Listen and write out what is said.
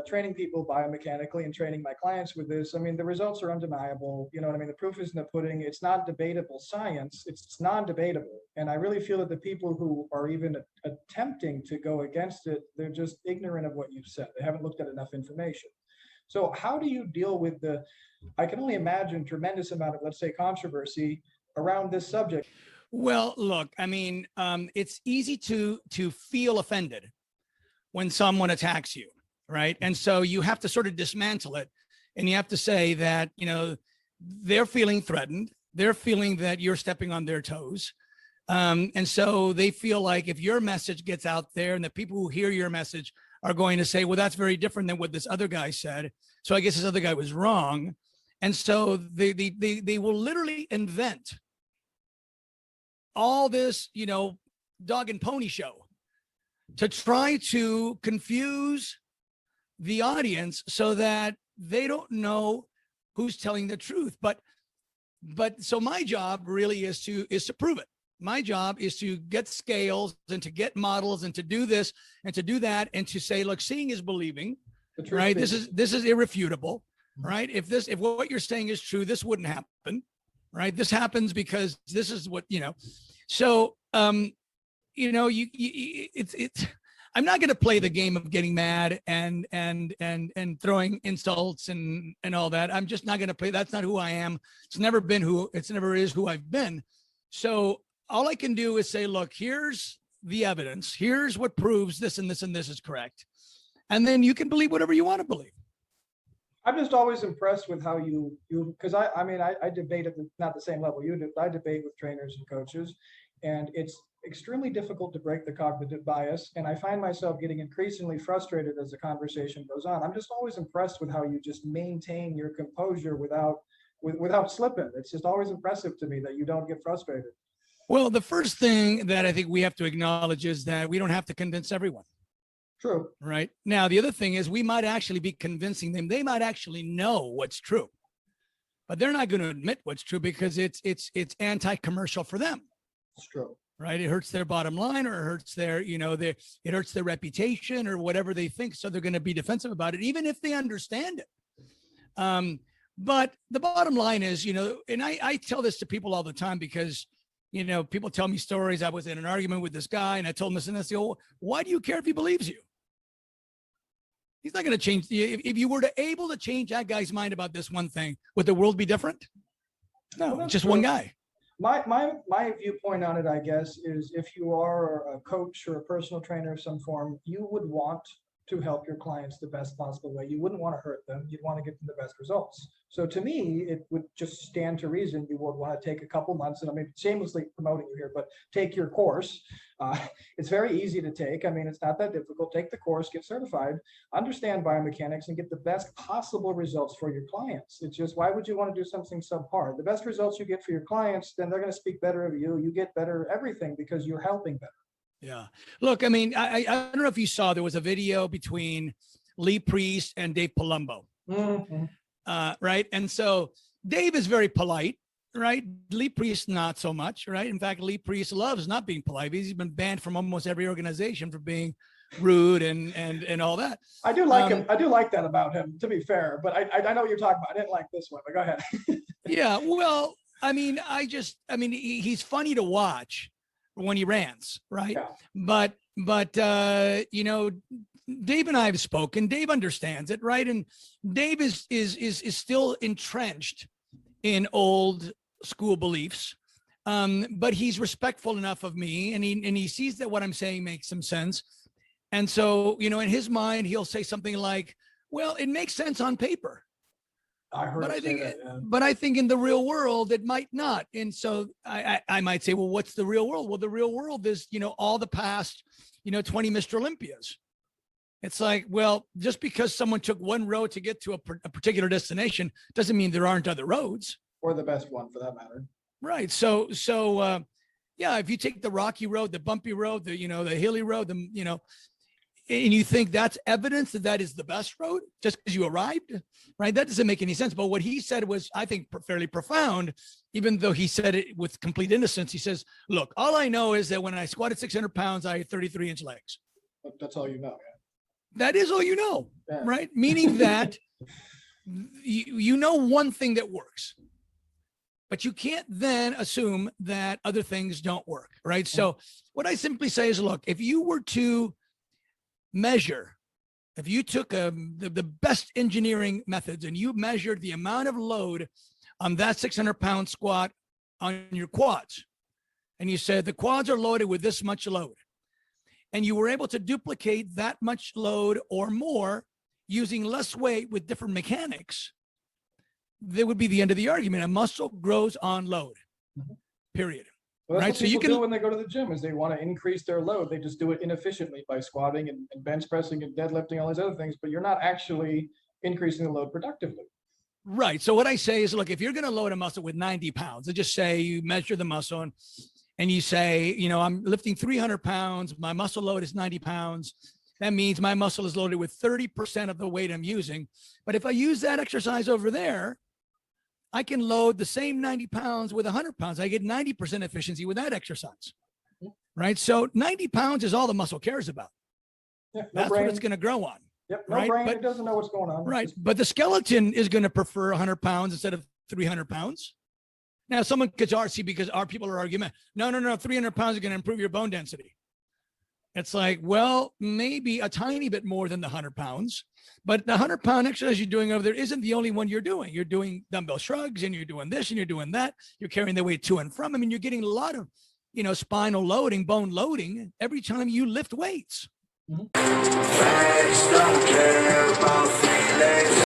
training people biomechanically and training my clients with this. I mean, the results are undeniable. You know what I mean? The proof is in the pudding. It's not debatable science. It's non-debatable. And I really feel that the people who are even attempting to go against it, they're just ignorant of what you've said. They haven't looked at enough information. So how do you deal with I can only imagine tremendous amount of, let's say, controversy around this subject? Well, look, I mean, it's easy to feel offended when someone attacks you, right? And so you have to sort of dismantle it, and you have to say that, you know, they're feeling threatened. They're feeling that you're stepping on their toes. And so they feel like if your message gets out there and the people who hear your message are going to say, well, that's very different than what this other guy said, so I guess this other guy was wrong. And so they will literally invent all this, you know, dog and pony show to try to confuse the audience so that they don't know who's telling the truth. But so my job really is to prove it. My job is to get scales and to get models and to do this and to do that and to say, look, seeing is believing, right? This is irrefutable, right? If what you're saying is true, this wouldn't happen, right? This happens because this is what, you know. So, you know, it's I'm not going to play the game of getting mad and throwing insults and all that. I'm just not going to play. That's not who I am. It's never is who I've been. So all I can do is say, look, here's the evidence. Here's what proves this and this and this is correct. And then you can believe whatever you want to believe. I'm just always impressed with how you because I mean, I debate at not the same level you do. I debate with trainers and coaches, and it's extremely difficult to break the cognitive bias. And I find myself getting increasingly frustrated as the conversation goes on. I'm just always impressed with how you just maintain your composure without slipping. It's just always impressive to me that you don't get frustrated. Well, the first thing that I think we have to acknowledge is that we don't have to convince everyone. True. Right. Now, the other thing is we might actually be convincing them. They might actually know what's true, but they're not going to admit what's true because it's anti-commercial for them. It's true. Right. It hurts their bottom line, or it hurts their, you know, it hurts their reputation or whatever they think. So they're going to be defensive about it, even if they understand it. But the bottom line is, you know, and I tell this to people all the time because, you know, people tell me stories. I was in an argument with this guy and I told him this and this. Why do you care if he believes you? He's not going to change. If you were able to change that guy's mind about this one thing, would the world be different? No, well, just true. One guy. My viewpoint on it, I guess, is if you are a coach or a personal trainer of some form, you would want to help your clients the best possible way. You wouldn't want to hurt them. You'd want to get them the best results. So to me, it would just stand to reason you would want to take a couple months, and I mean, shamelessly promoting you here, but take your course. It's very easy to take. I mean, it's not that difficult. Take the course, get certified, understand biomechanics, and get the best possible results for your clients. It's just, why would you want to do something subpar? The best results you get for your clients, then they're going to speak better of you. You get better everything because you're helping better. Yeah. Look, I mean, I don't know if you saw, there was a video between Lee Preist and Dave Plambo. Mm-hmm. Right. And so Dave is very polite, right? Lee Preist, not so much, right? In fact, Lee Preist loves not being polite. He's been banned from almost every organization for being rude and all that. I do like him. I do like that about him, to be fair, but I know what you're talking about. I didn't like this one, but go ahead. Yeah. Well, I mean, he's funny to watch when he rants, right? Yeah. But you know, Dave and I have spoken. Dave understands it, right? And Dave is still entrenched in old school beliefs, but he's respectful enough of me, and he sees that what I'm saying makes some sense. And so, you know, in his mind, he'll say something like, "Well, it makes sense on paper." I heard, but I think in the real world it might not. And so I might say, well, what's the real world? Well, the real world is, you know, all the past, you know, 20 Mr. Olympias. It's like, well, just because someone took one road to get to a particular destination doesn't mean there aren't other roads. Or the best one, for that matter. Right. So yeah, if you take the rocky road, the bumpy road, the, you know, the hilly road, the, you know, and you think that's evidence that that is the best road just because you arrived, right? That doesn't make any sense. But what he said was, I think, fairly profound, even though he said it with complete innocence. He says, look, all I know is that when I squatted 600 pounds, I had 33-inch legs. That's all you know. That is all you know, Yeah. right? Meaning that you know one thing that works, but you can't then assume that other things don't work, right? So what I simply say is, look, if you were to measure, if you took the best engineering methods and you measured the amount of load on that 600-pound squat on your quads, and you said the quads are loaded with this much load, and you were able to duplicate that much load or more using less weight with different mechanics, that would be the end of the argument. A muscle grows on load, period. Well, that's Right, what so you people can- do when they go to the gym, is they want to increase their load. They just do it inefficiently by squatting and bench pressing and deadlifting, all these other things, but you're not actually increasing the load productively. Right. So what I say is, look, if you're going to load a muscle with 90 pounds, let's just say you measure the muscle and you say, you know, I'm lifting 300 pounds, my muscle load is 90 pounds. That means my muscle is loaded with 30% of the weight I'm using. But if I use that exercise over there, I can load the same 90 pounds with 100 pounds. I get 90% efficiency with that exercise, right? So 90 pounds is all the muscle cares about. Yeah, no That's brain. what it's going to grow on. Yep, no right, brain. but- It doesn't know what's going on. Right. Just- But the skeleton is going to prefer 100 pounds instead of 300 pounds. Now, someone could argue, because our people are arguing, no, 300 pounds is going to improve your bone density. It's like, well, maybe a tiny bit more than the 100 pounds, but the 100-pound exercise you're doing over there isn't the only one you're doing. You're doing dumbbell shrugs and you're doing this and you're doing that. You're carrying the weight to and from. I mean, you're getting a lot of, you know, spinal loading, bone loading every time you lift weights. Facts don't care about feelings.